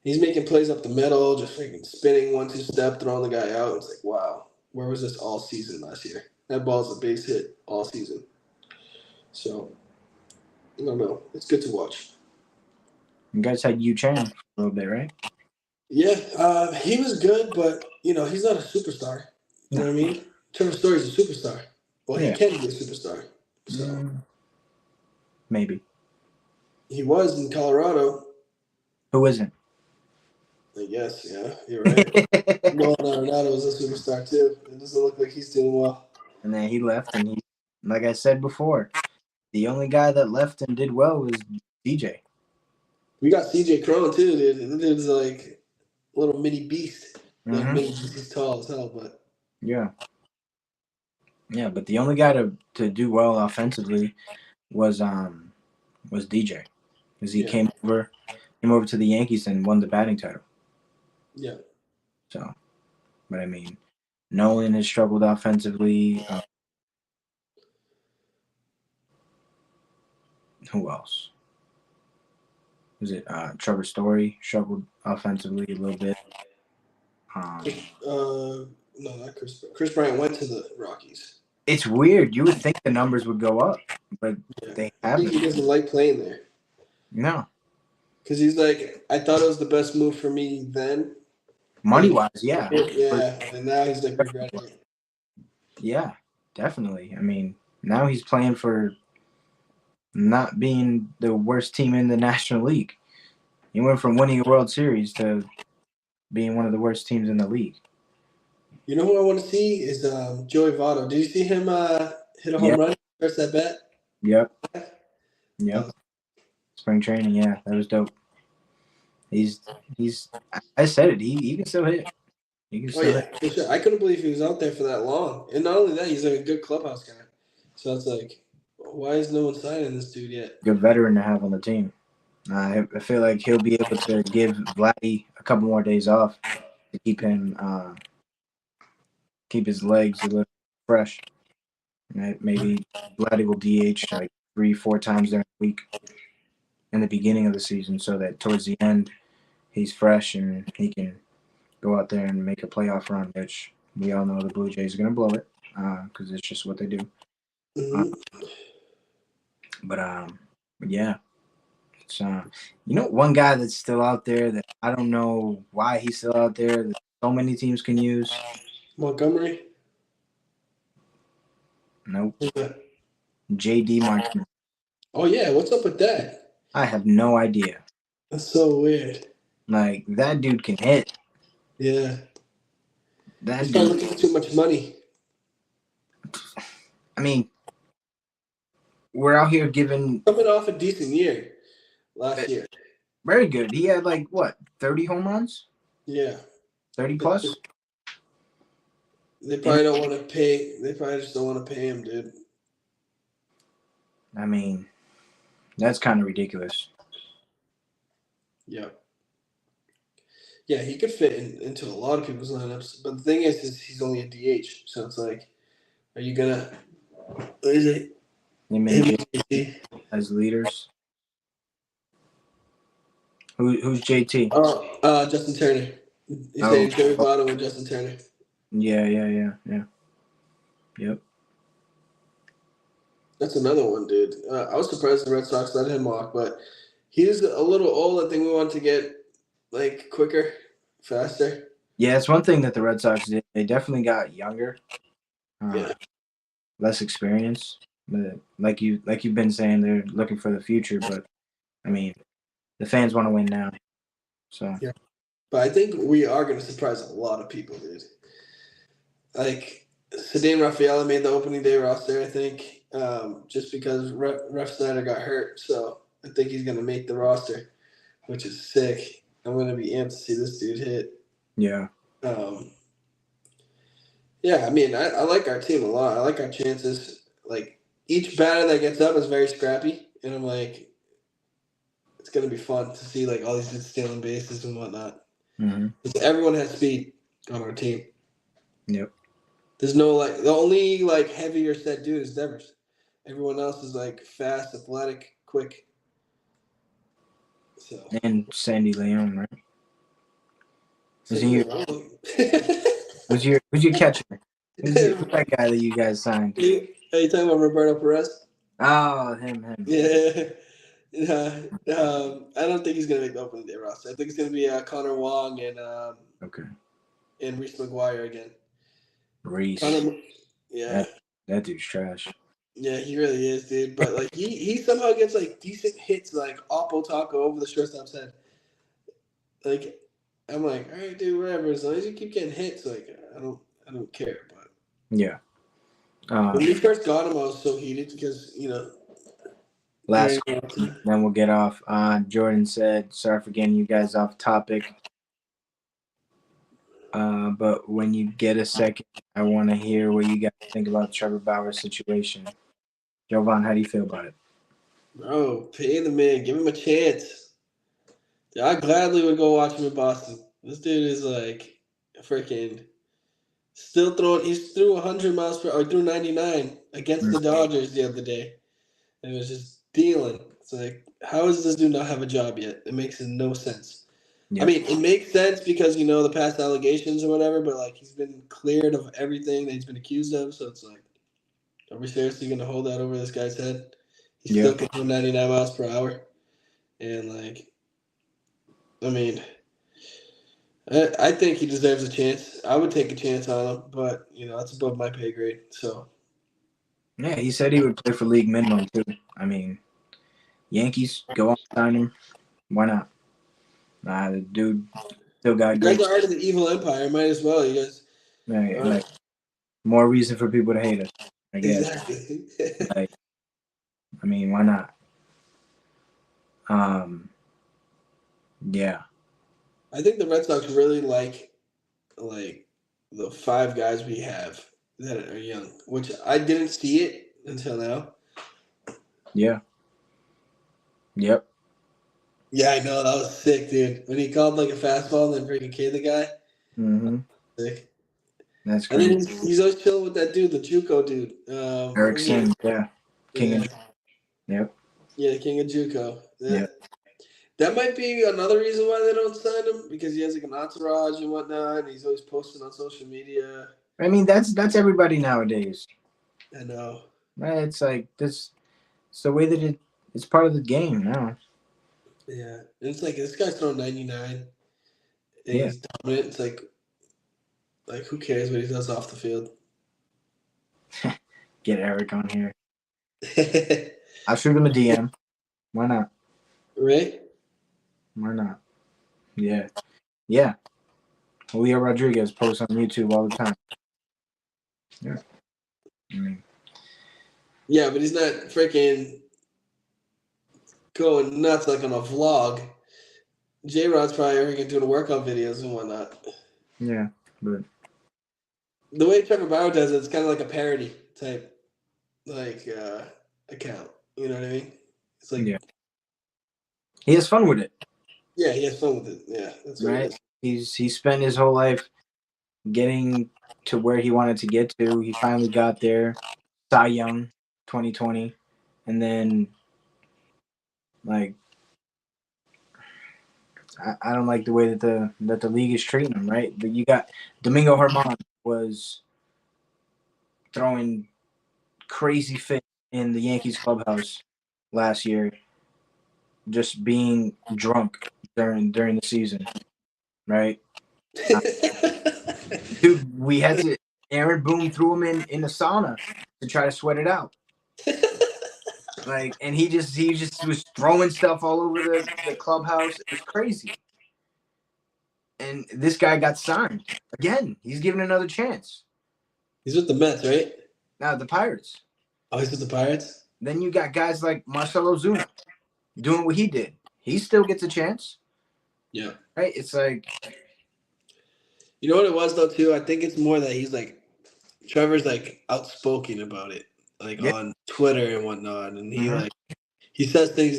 He's making plays up the middle, just freaking spinning 1-2 step, throwing the guy out. It's like, wow, where was this all season last year? That ball's a base hit all season. So, I don't know. It's good to watch. You guys had Yu Chang for a little bit, right? Yeah, he was good, but he's not a superstar. You know what I mean? Trevor Story's a superstar. Well, he can be a superstar. So maybe. He was in Colorado. Who isn't? I guess, yeah, you're right. Nolan Arenado was a superstar too. It doesn't look like he's doing well. And then he left, and like I said before, the only guy that left and did well was DJ. We got CJ Cron too, dude. The dude's like a little mini beast. Not mini beast, he's tall as hell, but yeah, but the only guy to do well offensively was DJ, because he came over to the Yankees and won the batting title. Yeah. So, but I mean, Nolan has struggled offensively. Who else? Was it Trevor Story struggled offensively a little bit? No, not Chris. Chris Bryant went to the Rockies. It's weird. You would think the numbers would go up, but they haven't. I think he doesn't like playing there. No. Because he's like, I thought it was the best move for me then. Money-wise, yeah. Yeah, and now he's like regretting it. Yeah, definitely. I mean, now he's playing for not being the worst team in the National League. He went from winning a World Series to being one of the worst teams in the league. You know who I want to see is Joey Votto. Did you see him hit a home run first at bat? Yep. Spring training, yeah, that was dope. He's. I said it. He can still hit. He can still hit. For sure. I couldn't believe he was out there for that long. And not only that, he's like a good clubhouse guy. So it's like, why is no one signing this dude yet? Good veteran to have on the team. I feel like he'll be able to give Vladdy a couple more days off to keep him, keep his legs a little fresh. Maybe Vladdy will DH like 3-4 times during the week in the beginning of the season, so that towards the end he's fresh and he can go out there and make a playoff run, which we all know the Blue Jays are going to blow it because it's just what they do. But yeah. It's, one guy that's still out there that I don't know why he's still out there that so many teams can use. Montgomery? Nope. J.D. Martinez. Oh, yeah. What's up with that? I have no idea. That's so weird. Like, that dude can hit. Yeah. He's not looking for too much money. I mean, we're out here giving... Coming off a decent year last year. Very good. He had, 30 home runs? Yeah. 30 plus? They probably don't want to pay. They probably just don't want to pay him, dude. I mean, that's kind of ridiculous. Yeah. Yeah, he could fit into a lot of people's lineups. But the thing is he's only a DH. So it's like, are you going to – what is it? They made JT as leaders. Who's JT? Justin Turner. You say Joey Votto and Justin Turner. Yeah. Yep. That's another one, dude. I was surprised the Red Sox let him walk, but he's a little old. I think we want to get quicker, faster. Yeah, it's one thing that the Red Sox did. They definitely got younger, less experience. But like you've been saying, they're looking for the future. But I mean, the fans want to win now. So yeah, but I think we are going to surprise a lot of people, dude. Like Ceddanne Rafaela made the opening day roster, I think, just because Ref Snyder got hurt. So I think he's going to make the roster, which is sick. I'm going to be amped to see this dude hit. Yeah. Yeah, I mean, I like our team a lot. I like our chances. Each batter that gets up is very scrappy, and I'm like, it's going to be fun to see, all these dudes stealing bases and whatnot. Mm-hmm. Because everyone has speed on our team. Yep. There's no like the only like heavier set dude is Devers. Everyone else is like fast, athletic, quick. So And Sandy Leon, right? Was Sandy he Leon. who's your catcher? Who's that guy that you guys signed? Are you talking about Roberto Perez? Oh, him. Yeah. I don't think he's gonna make the opening day roster. I think it's gonna be Connor Wong Okay. and Reese McGuire again. Reese. Connor, yeah, That dude's trash. yeah, he really is, dude. But like he somehow gets like decent hits, like Oppo Taco over the shortstop's head. Like I'm like, all right, dude, whatever. As long as you keep getting hits, like I don't care. But Yeah. when we first got him, I was so heated because Last question, then we'll get off. Jordan said, sorry for getting you guys off topic. But when you get a second, I want to hear what you guys think about Trevor Bauer's situation. Jovan, how do you feel about it? bro, pay the man, give him a chance. Yeah, I gladly would go watch him in Boston. This dude is like freaking still throwing. He's threw 100 miles per hour, threw 99 against the Dodgers the other day, and it was just dealing. It's like, how does this dude not have a job yet? It makes no sense. Yep. I mean, it makes sense because the past allegations or whatever, but like he's been cleared of everything that he's been accused of. So it's like, are we seriously going to hold that over this guy's head? He still can throw 99 miles per hour, and like, I mean. I think he deserves a chance. I would take a chance on him, but that's above my pay grade. So Yeah, he said he would play for league minimum too. I mean, Yankees go out and sign him. Why not? The dude still got you great. guys are part of the evil empire. Might as well. You guys. Like, more reason for people to hate us, I guess. Exactly. Like, I mean, why not? Yeah. I think the Red Sox really like the 5 guys we have that are young, which I didn't see it until now. Yeah. Yep. Yeah, I know that was sick, dude. When he called like a fastball and then freaking K the guy. Mm-hmm. Sick. That's And crazy. then he's always chilling with that dude, the JUCO dude. Eric Sims, yeah. King yeah. of. Yep. Yeah, the king of JUCO. Yeah. That might be another reason why they don't sign him, because he has like an entourage and whatnot, and he's always posting on social media. I mean, that's everybody nowadays. I know. It's like this. It's the way that it's part of the game now. Yeah, and it's like this guy's throwing 99, and Yeah. he's dominant. It's like who cares what he does off the field? Get Eric on here. I'll shoot him a DM. Why not? Right? Why not? Yeah. Yeah. Julio Rodriguez posts on YouTube all the time. Yeah. I mean, Yeah, but he's not freaking going nuts like on a vlog. J-Rod's probably freaking doing workout videos and whatnot. yeah, but The way Trevor Bauer does it, it's kind of like a parody type, account. You know what I mean? It's like, yeah, he has fun with it, yeah, he has fun with it. Yeah, that's what it right? is. He spent his whole life getting to where he wanted to get to. He finally got there. Cy Young, 2020, and then like I don't like the way that the league is treating him, right? But you got Domingo Germán was throwing crazy fit in the Yankees clubhouse last year, just being drunk during the season, right? Dude, we had to. Aaron Boone threw him in the sauna to try to sweat it out. Like, and he just was throwing stuff all over the clubhouse. It was crazy. And this guy got signed again. He's given another chance. He's with the Mets, right? Now the Pirates. Oh, he's with the Pirates? Then you got guys like Marcelo Zuna doing what he did. He still gets a chance. Yeah. Right? It's like, you know what it was though too? I think it's more that he's like Trevor's like outspoken about it, like on Twitter and whatnot, and he says things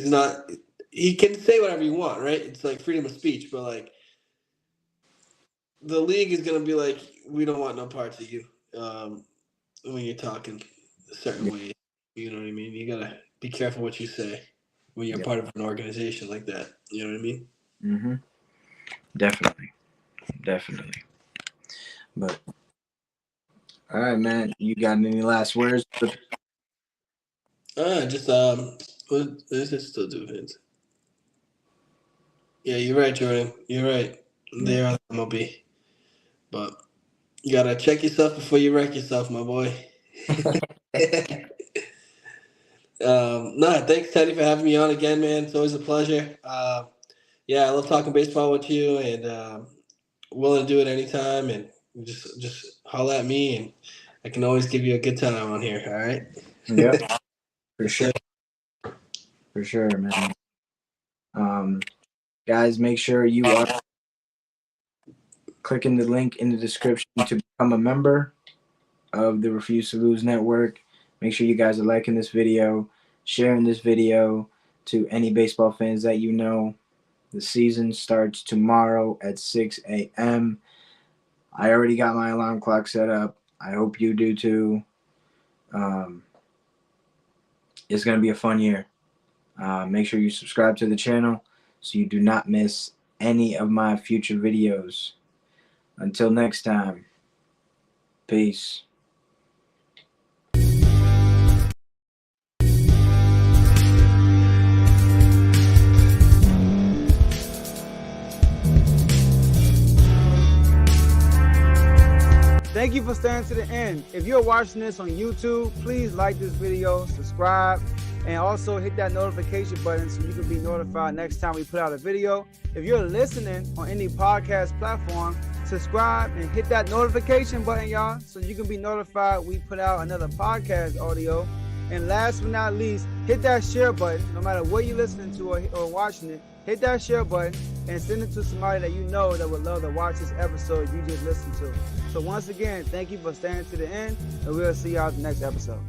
he can say whatever you want, right? It's like freedom of speech, but like the league is gonna be like, we don't want no parts of you. when you're talking a certain way. You know what I mean? You gotta be careful what you say when you're part of an organization like that. You know what I mean? Mm-hmm. Definitely. But all right, man. You got any last words? Just what is it still doing? Yeah, you're right, Jordan. You're right. They are the MLB, but you gotta check yourself before you wreck yourself, my boy. Thanks Teddy for having me on again, man. It's always a pleasure. Yeah, I love talking baseball with you, and willing to do it anytime. And just holler at me, and I can always give you a good time on here. All right. Yep, for sure, man. Guys, make sure you are clicking the link in the description to become a member of the Refuse to Lose Network. Make sure you guys are liking this video, sharing this video to any baseball fans that you know. The season starts tomorrow at 6 a.m. I already got my alarm clock set up. I hope you do too. It's going to be a fun year. Make sure you subscribe to the channel so you do not miss any of my future videos. Until next time, peace. Thank you for staying to the end. If you're watching this on YouTube, please like this video, subscribe, and also hit that notification button so you can be notified next time we put out a video. If you're listening on any podcast platform, subscribe and hit that notification button, y'all, so you can be notified we put out another podcast audio. And last but not least, hit that share button. No matter what you're listening to or watching it, hit that share button and send it to somebody that you know that would love to watch this episode you just listened to. So once again, thank you for staying to the end, and we'll see y'all at the next episode.